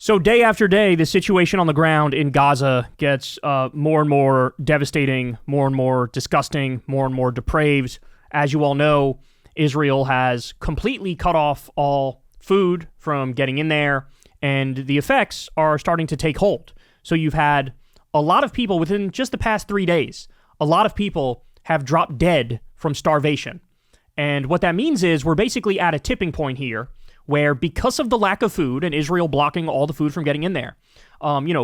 So day after day, the situation on the ground in Gaza gets more and more devastating, more and more disgusting, more and more depraved. As you all know, Israel has completely cut off all food from getting in there, and the effects are starting to take hold. So you've had a lot of people within just the past 3 days, a lot of people have dropped dead from starvation. And what that means is we're basically at a tipping point here where because of the lack of food and Israel blocking all the food from getting in there,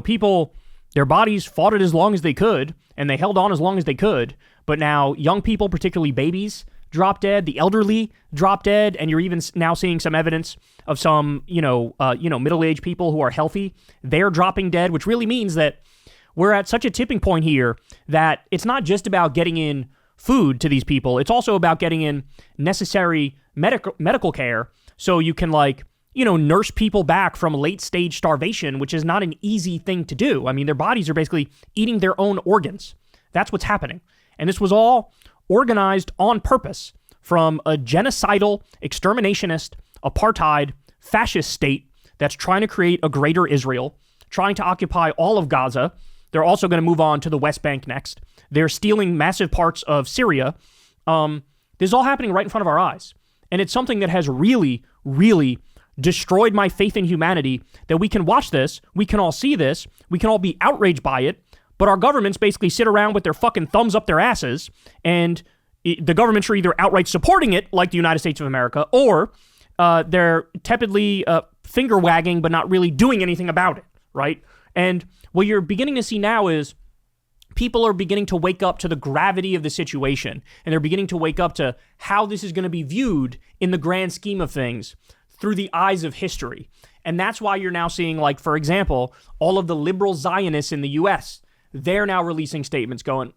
people, their bodies fought it as long as they could, and they held on as long as they could. But now young people, particularly babies, drop dead, the elderly drop dead, and you're even now seeing some evidence of some, middle-aged people who are healthy. They're dropping dead, which really means that we're at such a tipping point here that it's not just about getting in food to these people. It's also about getting in necessary medical care so you can, nurse people back from late-stage starvation, which is not an easy thing to do. I mean, their bodies are basically eating their own organs. That's what's happening. And this was all organized on purpose from a genocidal, exterminationist, apartheid, fascist state that's trying to create a greater Israel, trying to occupy all of Gaza. They're also going to move on to the West Bank next. They're stealing massive parts of Syria. This is all happening right in front of our eyes. And it's something that has really, really destroyed my faith in humanity, that we can watch this, we can all see this, we can all be outraged by it, but our governments basically sit around with their fucking thumbs up their asses, and the governments are either outright supporting it, like the United States of America, or they're tepidly finger-wagging but not really doing anything about it, right? And what you're beginning to see now is people are beginning to wake up to the gravity of the situation, and they're beginning to wake up to how this is going to be viewed in the grand scheme of things through the eyes of history. And that's why you're now seeing, for example, all of the liberal Zionists in the U.S., they're now releasing statements going,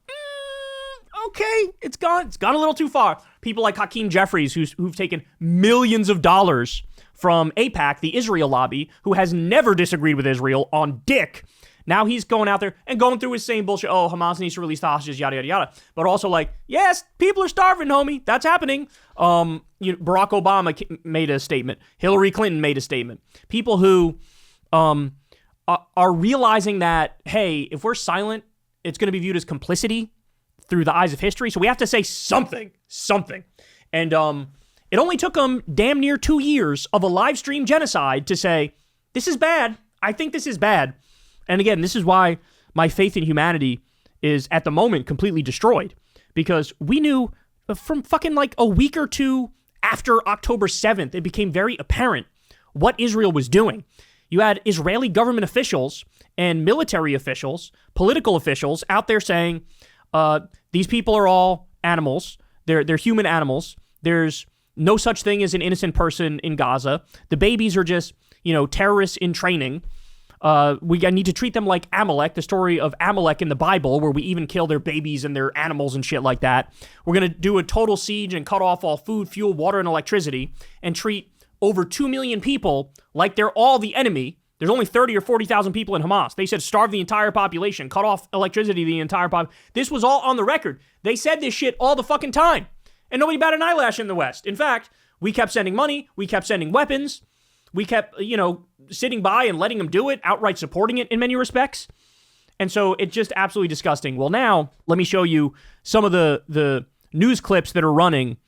okay, it's gone a little too far. People like Hakeem Jeffries, who've taken millions of dollars from AIPAC, the Israel lobby, who has never disagreed with Israel on dick. Now he's going out there and going through his same bullshit. Oh, Hamas needs to release the hostages, yada, yada, yada. But also yes, people are starving, homie. That's happening. Barack Obama made a statement. Hillary Clinton made a statement. People who are realizing that, hey, if we're silent, it's going to be viewed as complicity through the eyes of history. So we have to say something. And it only took them damn near 2 years of a live stream genocide to say, this is bad. I think this is bad. And again, this is why my faith in humanity is at the moment completely destroyed, because we knew from fucking a week or two after October 7th, it became very apparent what Israel was doing. You had Israeli government officials and military officials, political officials out there saying, these people are all animals. They're human animals. There's no such thing as an innocent person in Gaza. The babies are just, terrorists in training. We need to treat them like Amalek, the story of Amalek in the Bible, where we even kill their babies and their animals and shit like that. We're going to do a total siege and cut off all food, fuel, water, and electricity, and treat over 2 million people like they're all the enemy. There's only 30 or 40,000 people in Hamas. They said starve the entire population, cut off electricity the entire population. This was all on the record. They said this shit all the fucking time. And nobody batted an eyelash in the West. In fact, we kept sending money. We kept sending weapons. We kept, sitting by and letting them do it, outright supporting it in many respects. And so it's just absolutely disgusting. Well, now, let me show you some of the news clips that are running,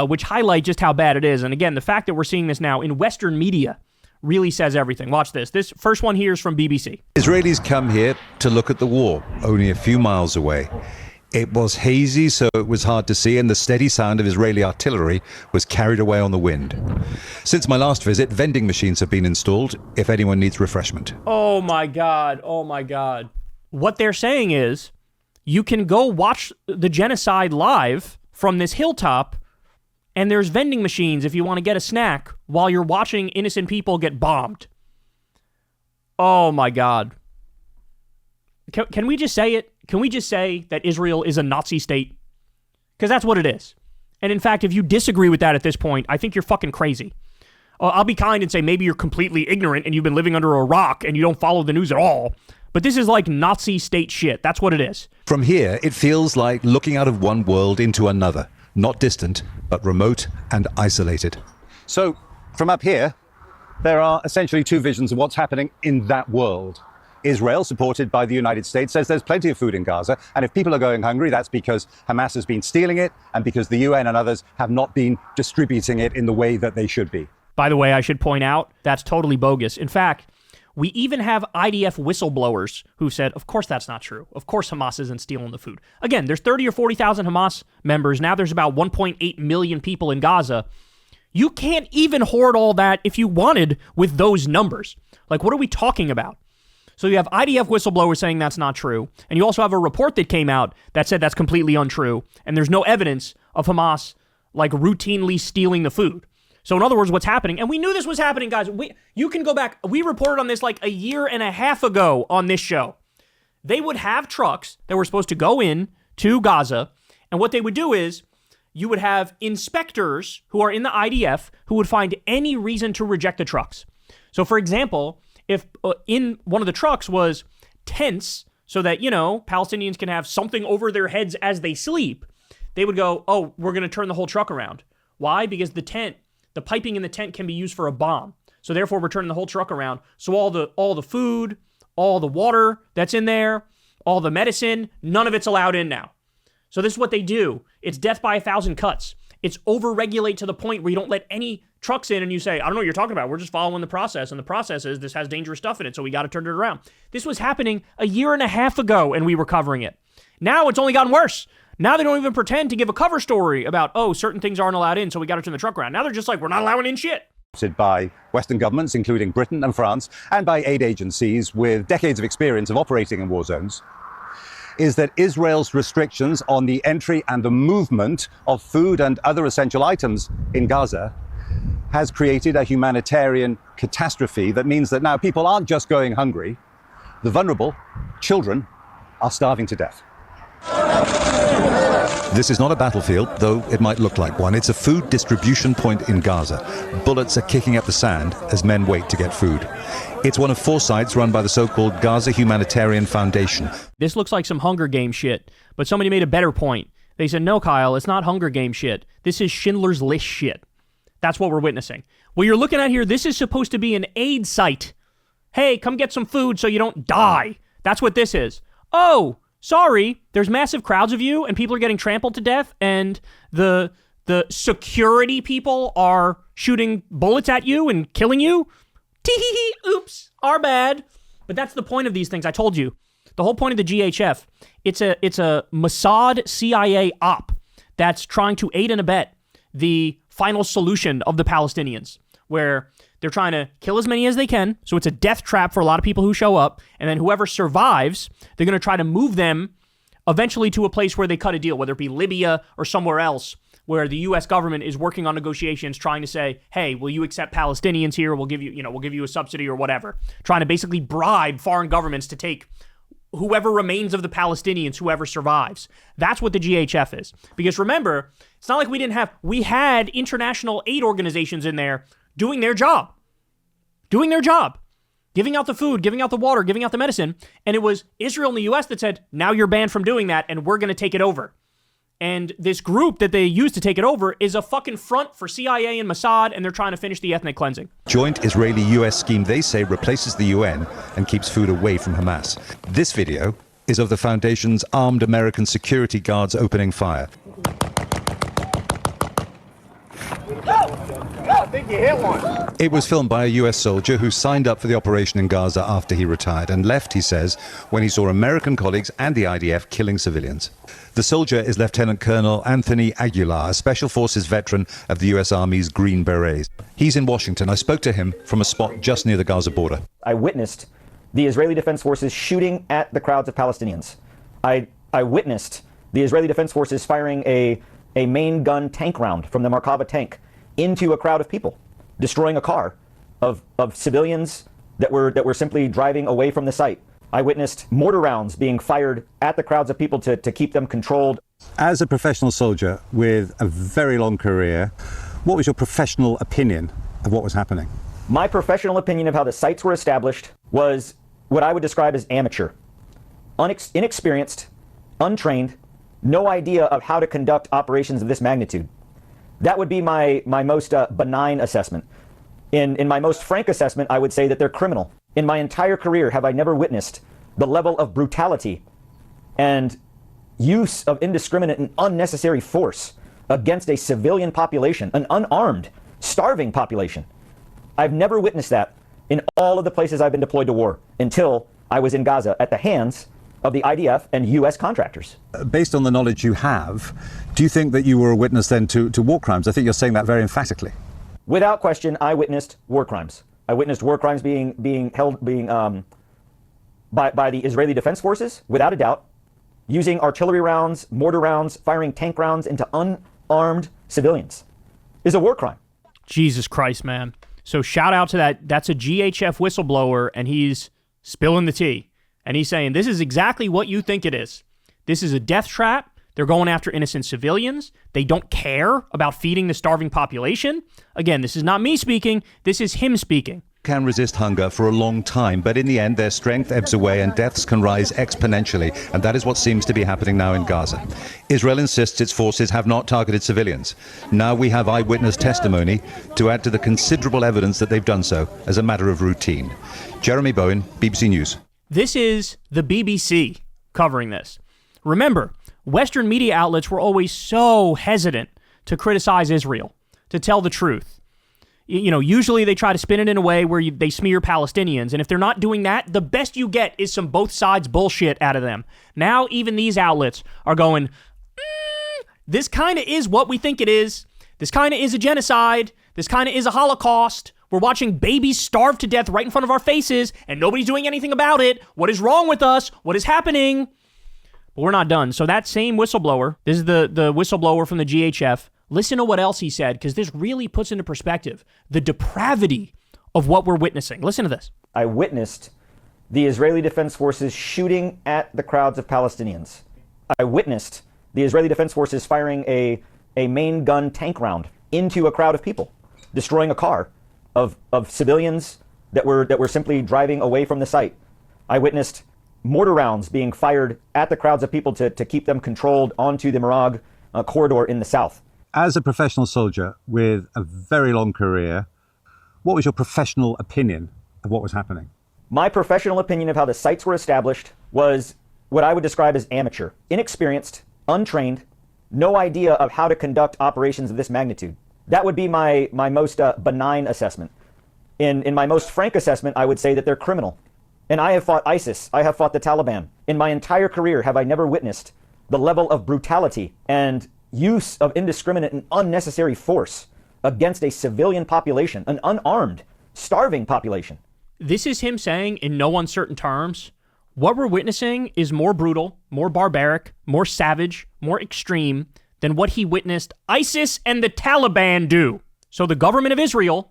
which highlight just how bad it is. And again, the fact that we're seeing this now in Western media really says everything. Watch this. This first one here is from BBC. Israelis come here to look at the war, only a few miles away. It was hazy, so it was hard to see, and the steady sound of Israeli artillery was carried away on the wind. Since my last visit, vending machines have been installed if anyone needs refreshment. Oh my God. What they're saying is, you can go watch the genocide live from this hilltop, and there's vending machines if you want to get a snack while you're watching innocent people get bombed. Oh my God. Can we just say it? Can we just say that Israel is a Nazi state? Because that's what it is. And in fact, if you disagree with that at this point, I think you're fucking crazy. I'll be kind and say maybe you're completely ignorant and you've been living under a rock and you don't follow the news at all. But this is like Nazi state shit. That's what it is. From here, it feels like looking out of one world into another. Not distant, but remote and isolated. So, from up here, There are essentially two visions of what's happening in that world. Israel, supported by the United States, says there's plenty of food in Gaza, and if people are going hungry, that's because Hamas has been stealing it and because the UN and others have not been distributing it in the way that they should be. By the way, I should point out, that's totally bogus. In fact, we even have IDF whistleblowers who said, of course that's not true. Of course Hamas isn't stealing the food. Again, there's 30 or 40,000 Hamas members. Now there's about 1.8 million people in Gaza. You can't even hoard all that if you wanted with those numbers. Like, what are we talking about? So you have IDF whistleblowers saying that's not true. And you also have a report that came out that said that's completely untrue. And there's no evidence of Hamas, like, routinely stealing the food. So in other words, what's happening, and we knew this was happening, guys. You can go back. We reported on this like a year and a half ago on this show. They would have trucks that were supposed to go in to Gaza. And what they would do is you would have inspectors who are in the IDF who would find any reason to reject the trucks. So, for example, if in one of the trucks was tents so that, you know, Palestinians can have something over their heads as they sleep, they would go, oh, we're going to turn the whole truck around. Why? Because the piping in the tent can be used for a bomb. So therefore, we're turning the whole truck around. So all the food, all the water that's in there, all the medicine, none of it's allowed in now. So this is what they do. It's death by 1,000 cuts. It's over-regulate to the point where you don't let any trucks in and you say, I don't know what you're talking about. We're just following the process. And the process is this has dangerous stuff in it, so we got to turn it around. This was happening a year and a half ago, and we were covering it. Now it's only gotten worse. Now they don't even pretend to give a cover story about, oh, certain things aren't allowed in, so we got to turn the truck around. Now they're just like, we're not allowing in shit. By Western governments, including Britain and France, and by aid agencies with decades of experience of operating in war zones, is that Israel's restrictions on the entry and the movement of food and other essential items in Gaza has created a humanitarian catastrophe that means that now people aren't just going hungry. The vulnerable, children, are starving to death. This is not a battlefield, though it might look like one. It's a food distribution point in Gaza. Bullets are kicking up the sand as men wait to get food. It's one of 4 sites run by the so-called Gaza Humanitarian Foundation. This looks like some Hunger Game shit, but somebody made a better point. They said, no, Kyle, it's not Hunger Game shit. This is Schindler's List shit. That's what we're witnessing. What you're looking at here, this is supposed to be an aid site. Hey, come get some food so you don't die. That's what this is. Oh, sorry, there's massive crowds of you and people are getting trampled to death and the security people are shooting bullets at you and killing you. Tee-hee-hee, oops, our bad. But that's the point of these things. I told you. The whole point of the GHF, it's a Mossad CIA op that's trying to aid and abet the final solution of the Palestinians, where they're trying to kill as many as they can. So it's a death trap for a lot of people who show up. And then whoever survives, they're going to try to move them eventually to a place where they cut a deal, whether it be Libya or somewhere else, where the U.S. government is working on negotiations, trying to say, hey, will you accept Palestinians here? We'll give you a subsidy or whatever. Trying to basically bribe foreign governments to take whoever remains of the Palestinians, whoever survives. That's what the GHF is. Because remember, it's not like we had international aid organizations in there doing their job, giving out the food, giving out the water, giving out the medicine. And it was Israel and the U.S. that said, now you're banned from doing that and we're going to take it over. And this group that they used to take it over is a fucking front for CIA and Mossad, and they're trying to finish the ethnic cleansing. Joint Israeli-US scheme, they say, replaces the UN and keeps food away from Hamas. This video is of the Foundation's armed American security guards opening fire. I think you hit one. It was filmed by a US soldier who signed up for the operation in Gaza after he retired and left, he says, when he saw American colleagues and the IDF killing civilians. The soldier is Lieutenant Colonel Anthony Aguilar, a Special Forces veteran of the US Army's Green Berets. He's in Washington. I spoke to him from a spot just near the Gaza border. I witnessed the Israeli Defense Forces shooting at the crowds of Palestinians. I witnessed the Israeli Defense Forces firing a main gun tank round from the Merkava tank into a crowd of people, destroying a car of civilians that were simply driving away from the site. I witnessed mortar rounds being fired at the crowds of people to keep them controlled. As a professional soldier with a very long career, what was your professional opinion of what was happening? My professional opinion of how the sites were established was what I would describe as amateur. Inexperienced, untrained, no idea of how to conduct operations of this magnitude. That would be my most benign assessment. In my most frank assessment, I would say that they're criminal. In my entire career, have I never witnessed the level of brutality and use of indiscriminate and unnecessary force against a civilian population, an unarmed, starving population. I've never witnessed that in all of the places I've been deployed to war until I was in Gaza at the hands of the IDF and U.S. contractors. Based on the knowledge you have, do you think that you were a witness then to war crimes? I think you're saying that very emphatically. Without question, I witnessed war crimes. I witnessed war crimes being by the Israeli Defense Forces, without a doubt, using artillery rounds, mortar rounds, firing tank rounds into unarmed civilians is a war crime. Jesus Christ, man. So shout out to that. That's a GHF whistleblower, and he's spilling the tea. And he's saying, this is exactly what you think it is. This is a death trap. They're going after innocent civilians. They don't care about feeding the starving population. Again, this is not me speaking. This is him speaking. Can resist hunger for a long time, but in the end their strength ebbs away and deaths can rise exponentially, and that is what seems to be happening now in Gaza. Israel insists its forces have not targeted civilians. Now we have eyewitness testimony to add to the considerable evidence that they've done so as a matter of routine. Jeremy Bowen, BBC News. This is the BBC covering this. Remember, Western media outlets were always so hesitant to criticize Israel, to tell the truth. You know, usually they try to spin it in a way where they smear Palestinians. And if they're not doing that, the best you get is some both sides bullshit out of them. Now, even these outlets are going, this kind of is what we think it is. This kind of is a genocide. This kind of is a Holocaust. We're watching babies starve to death right in front of our faces, and nobody's doing anything about it. What is wrong with us? What is happening? But we're not done. So that same whistleblower, this is the whistleblower from the GHF, listen to what else he said, because this really puts into perspective the depravity of what we're witnessing. Listen to this. I witnessed the Israeli Defense Forces shooting at the crowds of Palestinians. I witnessed the Israeli Defense Forces firing a main gun tank round into a crowd of people, destroying a car of civilians that were simply driving away from the site. I witnessed mortar rounds being fired at the crowds of people to keep them controlled onto the Marag corridor in the south. As a professional soldier with a very long career, what was your professional opinion of what was happening? My professional opinion of how the sites were established was what I would describe as amateur, inexperienced, untrained, no idea of how to conduct operations of this magnitude. That would be my most benign assessment. In my most frank assessment, I would say that they're criminal. And I have fought ISIS. I have fought the Taliban. In my entire career, have I never witnessed the level of brutality and use of indiscriminate and unnecessary force against a civilian population, an unarmed, starving population. This is him saying, in no uncertain terms, what we're witnessing is more brutal, more barbaric, more savage, more extreme than what he witnessed ISIS and the Taliban do. So the government of Israel,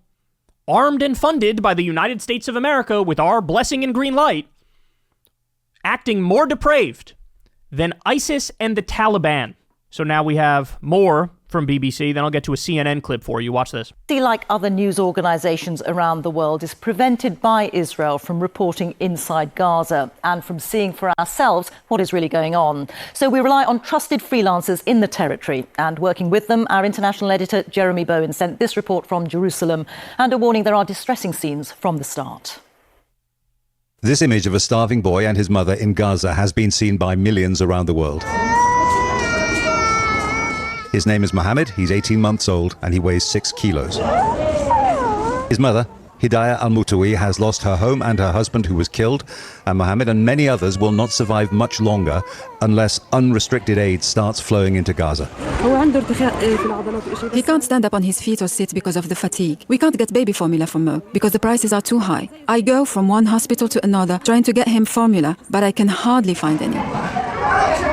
armed and funded by the United States of America with our blessing and green light, acting more depraved than ISIS and the Taliban. So now we have more from BBC, then I'll get to a CNN clip for you. Watch this. Like other news organisations around the world, is prevented by Israel from reporting inside Gaza and from seeing for ourselves what is really going on. So we rely on trusted freelancers in the territory, and working with them, our international editor Jeremy Bowen sent this report from Jerusalem and a warning there are distressing scenes from the start. This image of a starving boy and his mother in Gaza has been seen by millions around the world. His name is Mohammed, he's 18 months old, and he weighs 6 kilos. His mother, Hidayah al-Mutawi, has lost her home and her husband, who was killed, and Mohammed and many others will not survive much longer unless unrestricted aid starts flowing into Gaza. He can't stand up on his feet or sit because of the fatigue. We can't get baby formula from Mo because the prices are too high. I go from one hospital to another trying to get him formula, but I can hardly find any.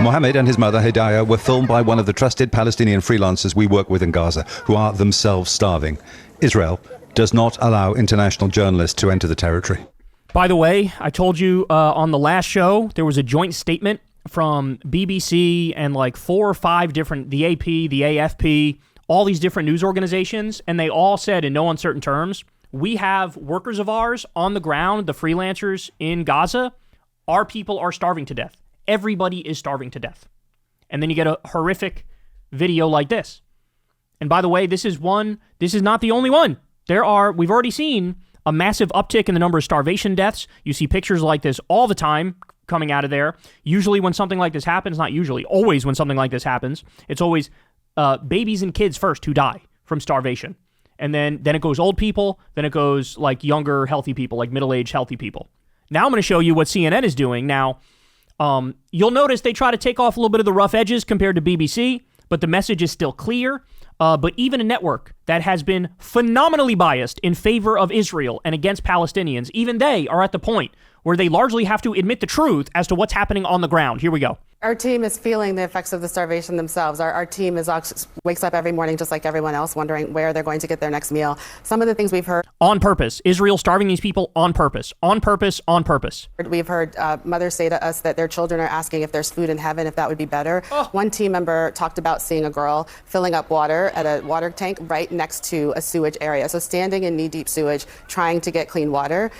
Mohammed and his mother Hidayah were filmed by one of the trusted Palestinian freelancers we work with in Gaza, who are themselves starving. Israel does not allow international journalists to enter the territory. By the way, I told you on the last show, there was a joint statement from BBC and like 4 or 5 different, the AP, the AFP, all these different news organizations, and they all said in no uncertain terms, we have workers of ours on the ground, the freelancers in Gaza, our people are starving to death. Everybody is starving to death. And then you get a horrific video like this. And by the way, this is not the only one. We've already seen a massive uptick in the number of starvation deaths. You see pictures like this all the time coming out of there. Usually when something like this happens, not usually, always when something like this happens, it's always babies and kids first who die from starvation. And then it goes old people, then it goes like younger, healthy people, like middle-aged, healthy people. Now I'm going to show you what CNN is doing. Now, you'll notice they try to take off a little bit of the rough edges compared to BBC, but the message is still clear. But even a network that has been phenomenally biased in favor of Israel and against Palestinians, even they are at the point where they largely have to admit the truth as to what's happening on the ground. Here we go. Our team is feeling the effects of the starvation themselves. Our team wakes up every morning just like everyone else, wondering where they're going to get their next meal. Some of the things we've heard. On purpose. Israel starving these people on purpose. On purpose, on purpose. We've heard mothers say to us that their children are asking if there's food in heaven, if that would be better. Oh. One team member talked about seeing a girl filling up water at a water tank right next to a sewage area. So standing in knee-deep sewage, trying to get clean water.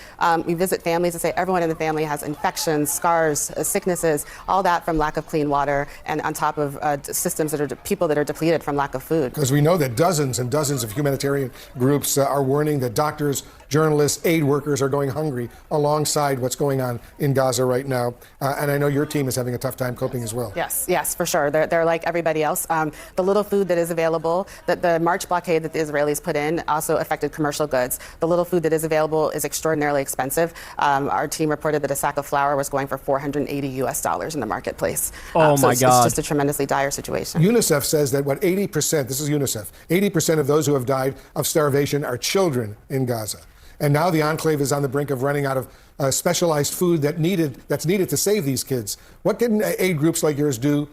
We visit families and say everyone in the family has infections, scars, sicknesses, all that from lack of clean water, and on top of systems that are people that are depleted from lack of food. Because we know that dozens and dozens of humanitarian groups are warning that doctors, journalists, aid workers are going hungry alongside what's going on in Gaza right now. And I know your team is having a tough time coping as well. Yes, for sure. They're like everybody else. The little food that is available, that the March blockade that the Israelis put in also affected commercial goods. The little food that is available is extraordinarily expensive. Our team reported that a sack of flour was going for $480 in the marketplace. Oh my God. It's just a tremendously dire situation. UNICEF says that 80%, this is UNICEF, 80% of those who have died of starvation are children in Gaza. And now the enclave is on the brink of running out of specialized food that's needed to save these kids. What can aid groups like yours do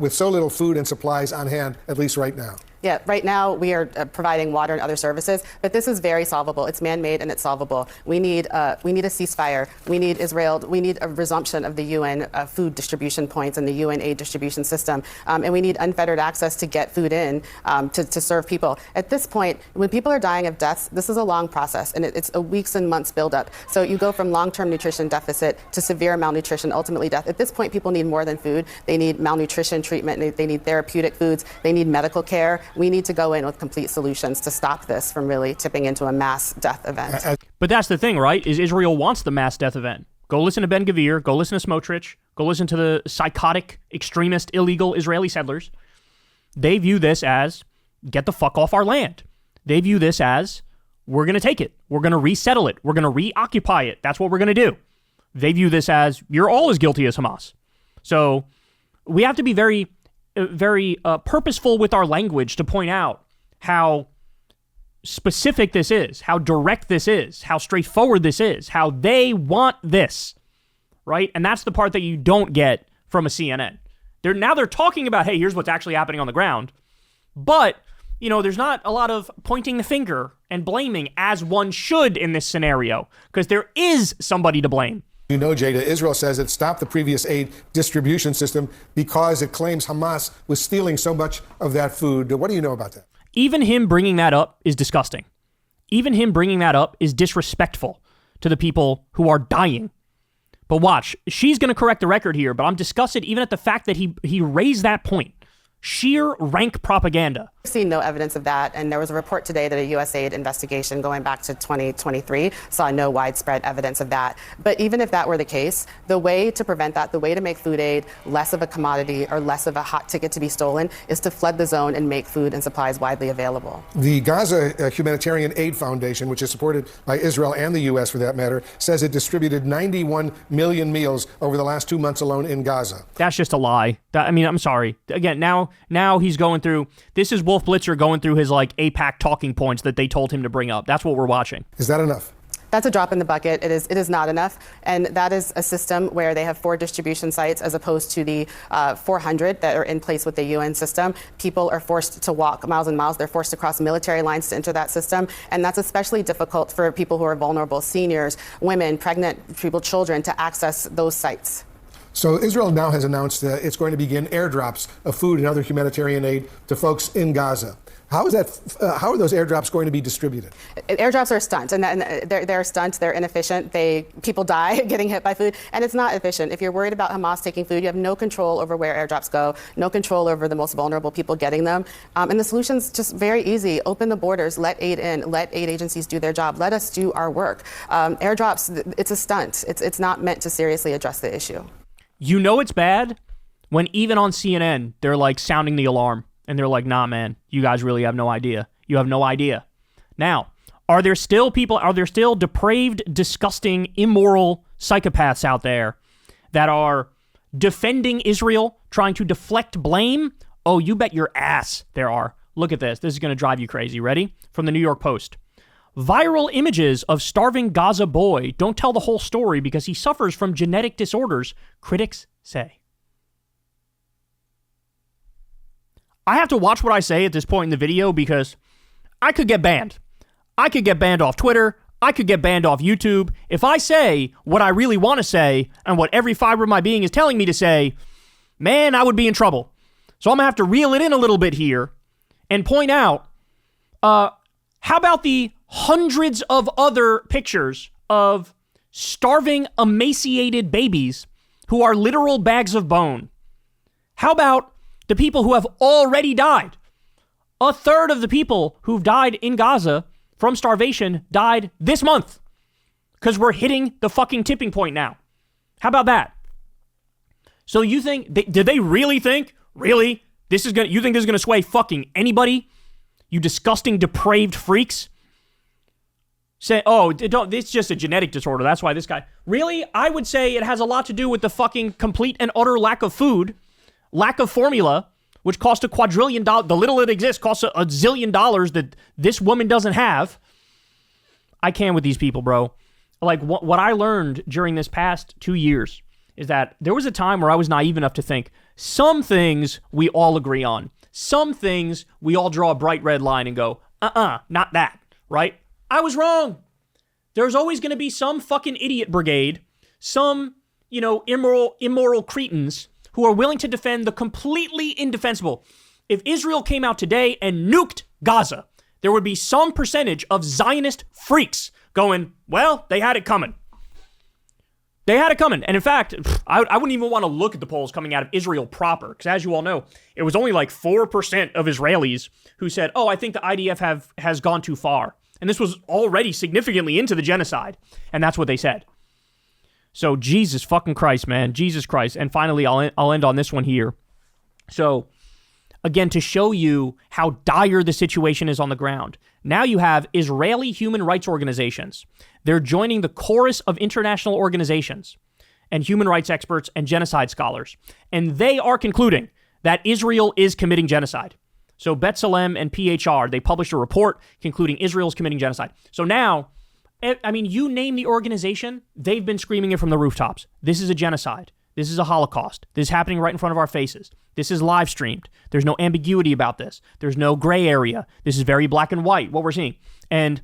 with so little food and supplies on hand, at least right now? Yeah, right now we are providing water and other services, but this is very solvable. It's man-made and it's solvable. We need a ceasefire. We need Israel. We need a resumption of the UN food distribution points and the UN aid distribution system, and we need unfettered access to get food in to serve people. At this point, when people are dying of deaths, this is a long process, and it's a weeks and months buildup. So you go from long-term nutrition deficit to severe malnutrition, ultimately death. At this point, people need more than food. They need malnutrition treatment. They need therapeutic foods. They need medical care. We need to go in with complete solutions to stop this from really tipping into a mass death event. But that's the thing, right? Is Israel wants the mass death event. Go listen to Ben Gvir. Go listen to Smotrich. Go listen to the psychotic, extremist, illegal Israeli settlers. They view this as, get the fuck off our land. They view this as, we're going to take it. We're going to resettle it. We're going to reoccupy it. That's what we're going to do. They view this as, you're all as guilty as Hamas. So we have to be very purposeful with our language to point out how specific this is, how direct this is, how straightforward this is, how they want this, right? And that's the part that you don't get from a CNN. They're talking about, hey, here's what's actually happening on the ground. But, there's not a lot of pointing the finger and blaming as one should in this scenario, because there is somebody to blame. Jada, Israel says it stopped the previous aid distribution system because it claims Hamas was stealing so much of that food. What do you know about that? Even him bringing that up is disgusting. Even him bringing that up is disrespectful to the people who are dying. But watch, she's going to correct the record here, but I'm disgusted even at the fact that he raised that point. Sheer rank propaganda. We've seen no evidence of that, and there was a report today that a USAID investigation going back to 2023 saw no widespread evidence of that. But even if that were the case, the way to prevent that, the way to make food aid less of a commodity or less of a hot ticket to be stolen is to flood the zone and make food and supplies widely available. The Gaza Humanitarian Aid Foundation, which is supported by Israel and the U.S. for that matter, says it distributed 91 million meals over the last 2 months alone in Gaza. That's just a lie. I'm sorry. Again, now he's going through, this is Wolf Blitzer going through his AIPAC talking points that they told him to bring up. That's what we're watching. Is that enough? That's a drop in the bucket. It is not enough. And that is a system where they have 4 distribution sites as opposed to the 400 that are in place with the UN system. People are forced to walk miles and miles. They're forced to cross military lines to enter that system. And that's especially difficult for people who are vulnerable, seniors, women, pregnant people, children, to access those sites. So Israel now has announced that it's going to begin airdrops of food and other humanitarian aid to folks in Gaza. How is that? How are those airdrops going to be distributed? Airdrops are a stunt, and they're a stunt. They're inefficient. People die getting hit by food, and it's not efficient. If you're worried about Hamas taking food, you have no control over where airdrops go, no control over the most vulnerable people getting them. And the solution's just very easy. Open the borders, let aid in, let aid agencies do their job, let us do our work. Airdrops, it's a stunt. It's not meant to seriously address the issue. You know it's bad when even on CNN, they're like sounding the alarm. And they're like, nah, man, you guys really have no idea. You have no idea. Now, are there still depraved, disgusting, immoral psychopaths out there that are defending Israel, trying to deflect blame? Oh, you bet your ass there are. Look at this. This is going to drive you crazy. Ready? From the New York Post. Viral images of starving Gaza boy don't tell the whole story because he suffers from genetic disorders, critics say. I have to watch what I say at this point in the video because I could get banned. I could get banned off Twitter. I could get banned off YouTube. If I say what I really want to say and what every fiber of my being is telling me to say, man, I would be in trouble. So I'm going to have to reel it in a little bit here and point out, how about the hundreds of other pictures of starving, emaciated babies who are literal bags of bone? How about the people who have already died? A third of the people who've died in Gaza from starvation died this month because we're hitting the fucking tipping point now. How about that? So you think, did they really think, you think this is going to sway fucking anybody? You disgusting, depraved freaks? Say, oh, it's just a genetic disorder. That's why this guy. Really? I would say it has a lot to do with the fucking complete and utter lack of food. Lack of formula, which cost $1 quadrillion. The little it exists costs $1 zillion that this woman doesn't have. I can't with these people, bro. Like, what I learned during this past 2 years is that there was a time where I was naive enough to think some things we all agree on. Some things we all draw a bright red line and go, not that, right? I was wrong. There's always going to be some fucking idiot brigade, some, immoral cretins who are willing to defend the completely indefensible. If Israel came out today and nuked Gaza, there would be some percentage of Zionist freaks going, well, they had it coming. They had it coming. And in fact, I wouldn't even want to look at the polls coming out of Israel proper, because as you all know, it was only like 4% of Israelis who said, oh, I think the IDF has gone too far. And this was already significantly into the genocide. And that's what they said. So Jesus fucking Christ, man. Jesus Christ. And finally, I'll end on this one here. So, again, to show you how dire the situation is on the ground. Now you have Israeli human rights organizations. They're joining the chorus of international organizations and human rights experts and genocide scholars. And they are concluding that Israel is committing genocide. So B'Tselem and PHR, they published a report concluding Israel is committing genocide. So now, I mean, you name the organization, they've been screaming it from the rooftops. This is a genocide. This is a Holocaust. This is happening right in front of our faces. This is live streamed. There's no ambiguity about this. There's no gray area. This is very black and white, what we're seeing. And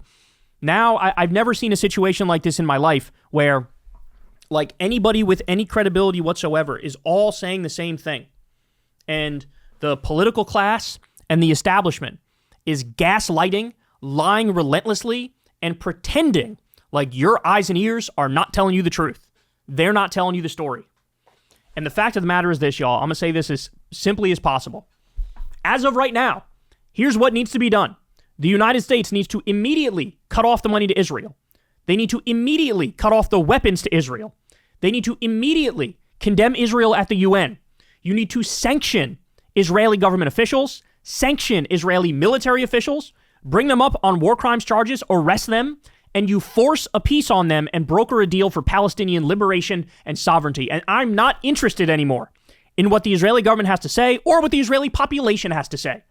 now I've never seen a situation like this in my life where like anybody with any credibility whatsoever is all saying the same thing. And the political class and the establishment is gaslighting, lying relentlessly, and pretending like your eyes and ears are not telling you the truth. They're not telling you the story. And the fact of the matter is this, y'all. I'm going to say this as simply as possible. As of right now, here's what needs to be done. The United States needs to immediately cut off the money to Israel. They need to immediately cut off the weapons to Israel. They need to immediately condemn Israel at the UN. You need to sanction Israeli government officials, sanction Israeli military officials, bring them up on war crimes charges, arrest them, and you force a peace on them and broker a deal for Palestinian liberation and sovereignty. And I'm not interested anymore in what the Israeli government has to say or what the Israeli population has to say.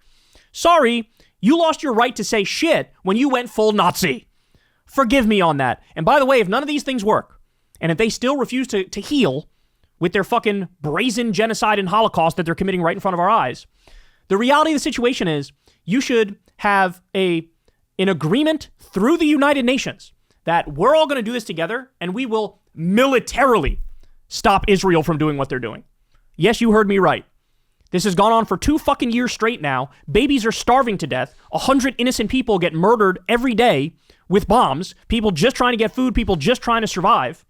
Sorry, you lost your right to say shit when you went full Nazi. Forgive me on that. And by the way, if none of these things work, and if they still refuse to heal with their fucking brazen genocide and Holocaust that they're committing right in front of our eyes, the reality of the situation is you should have an agreement through the United Nations that we're all going to do this together and we will militarily stop Israel from doing what they're doing. Yes, you heard me right. This has gone on for 2 fucking years straight now. Babies are starving to death. 100 innocent people get murdered every day with bombs. People just trying to get food. People just trying to survive.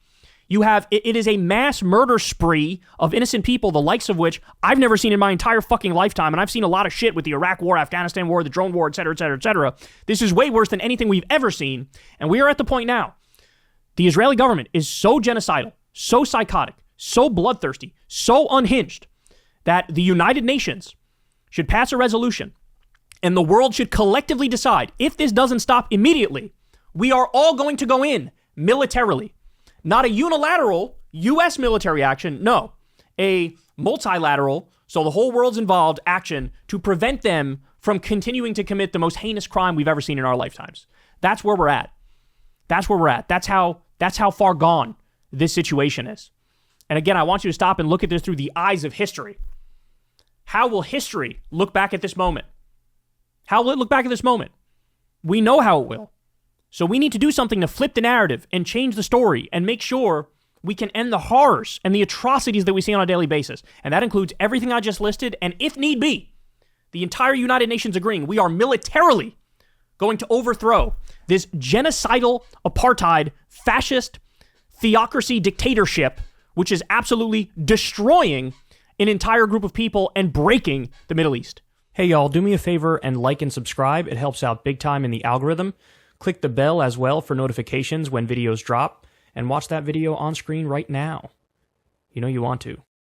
You have, it is a mass murder spree of innocent people, the likes of which I've never seen in my entire fucking lifetime. And I've seen a lot of shit with the Iraq war, Afghanistan war, the drone war, et cetera, et cetera, et cetera. This is way worse than anything we've ever seen. And we are at the point now. The Israeli government is so genocidal, so psychotic, so bloodthirsty, so unhinged that the United Nations should pass a resolution and the world should collectively decide, if this doesn't stop immediately, we are all going to go in militarily. Not a unilateral U.S. military action, no. A multilateral, so the whole world's involved, action to prevent them from continuing to commit the most heinous crime we've ever seen in our lifetimes. That's where we're at. That's where we're at. That's how far gone this situation is. And again, I want you to stop and look at this through the eyes of history. How will history look back at this moment? How will it look back at this moment? We know how it will. So we need to do something to flip the narrative and change the story and make sure we can end the horrors and the atrocities that we see on a daily basis. And that includes everything I just listed. And if need be, the entire United Nations agreeing we are militarily going to overthrow this genocidal, apartheid, fascist, theocracy dictatorship, which is absolutely destroying an entire group of people and breaking the Middle East. Hey y'all, do me a favor and like and subscribe. It helps out big time in the algorithm. Click the bell as well for notifications when videos drop, and watch that video on screen right now. You know you want to.